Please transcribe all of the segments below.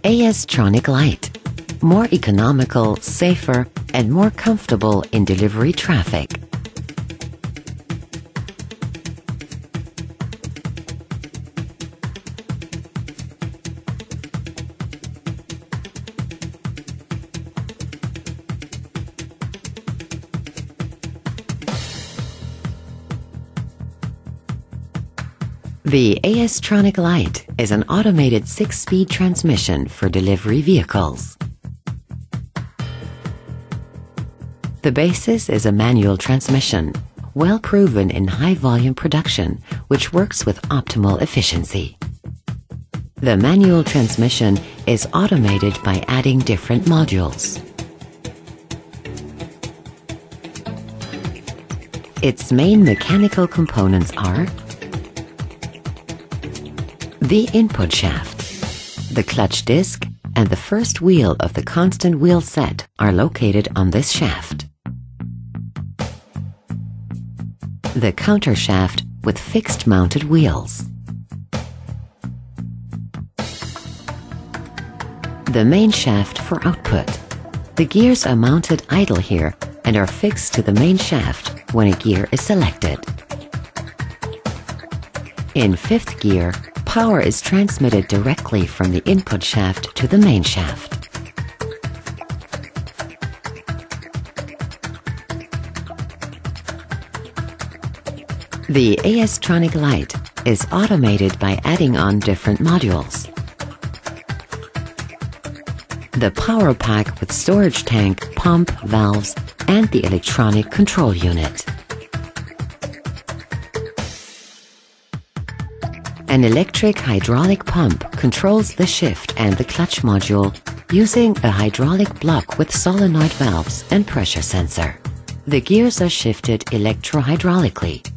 astronic lite. More economical, safer, and more comfortable in delivery traffic. The astronic lite is an automated 6-speed transmission for delivery vehicles. The basis is a manual transmission, well proven in high-volume production, which works with optimal efficiency. The manual transmission is automated by adding different modules. Its main mechanical components are the input shaft, the clutch disc, and the first wheel of the constant wheel set are located on this shaft. The counter shaft with fixed mounted wheels. The main shaft for output. The gears are mounted idle here and are fixed to the main shaft when a gear is selected. In fifth gear, power is transmitted directly from the input shaft to the main shaft. The astronic lite is automated by adding on different modules. The power pack with storage tank, pump, valves, and the electronic control unit. An electric hydraulic pump controls the shift and the clutch module using a hydraulic block with solenoid valves and pressure sensor. The gears are shifted electro-hydraulically.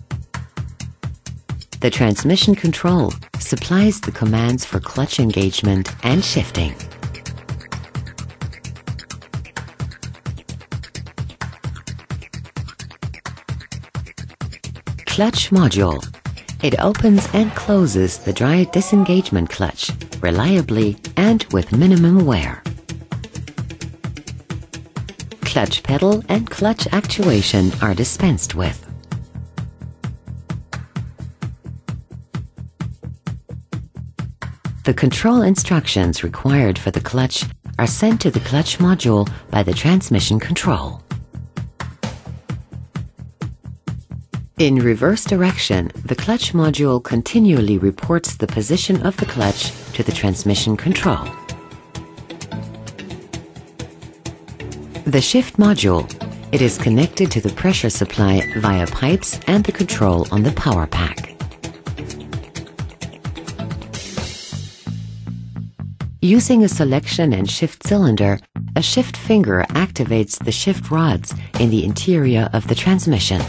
The transmission control supplies the commands for clutch engagement and shifting. Clutch module. It opens and closes the dry disengagement clutch reliably and with minimum wear. Clutch pedal and clutch actuation are dispensed with. The control instructions required for the clutch are sent to the clutch module by the transmission control. In reverse direction, the clutch module continually reports the position of the clutch to the transmission control. The shift module. It is connected to the pressure supply via pipes and the control on the power pack. Using a selection and shift cylinder, a shift finger activates the shift rods in the interior of the transmission.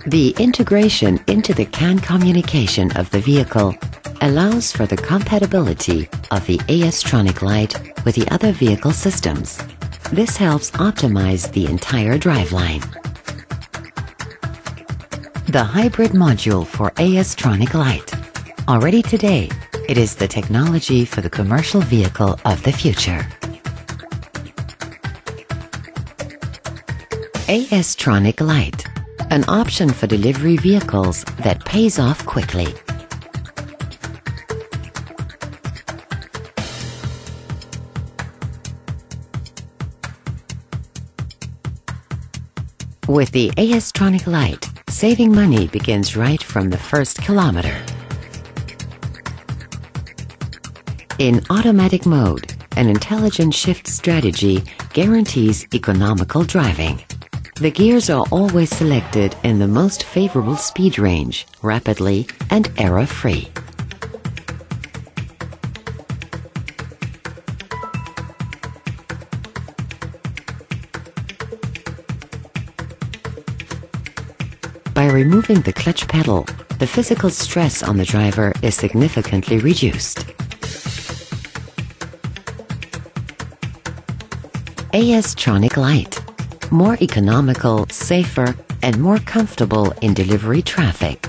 The integration into the CAN communication of the vehicle allows for the compatibility of the astronic lite with the other vehicle systems. This helps optimize the entire driveline. The hybrid module for astronic lite. Already today, it is the technology for the commercial vehicle of the future. Astronic lite. An option for delivery vehicles that pays off quickly. With the astronic lite, saving money begins right from the first kilometer. In automatic mode, an intelligent shift strategy guarantees economical driving. The gears are always selected in the most favorable speed range, rapidly and error-free. By removing the clutch pedal, the physical stress on the driver is significantly reduced. Astronic Lite. More economical, safer, and more comfortable in delivery traffic.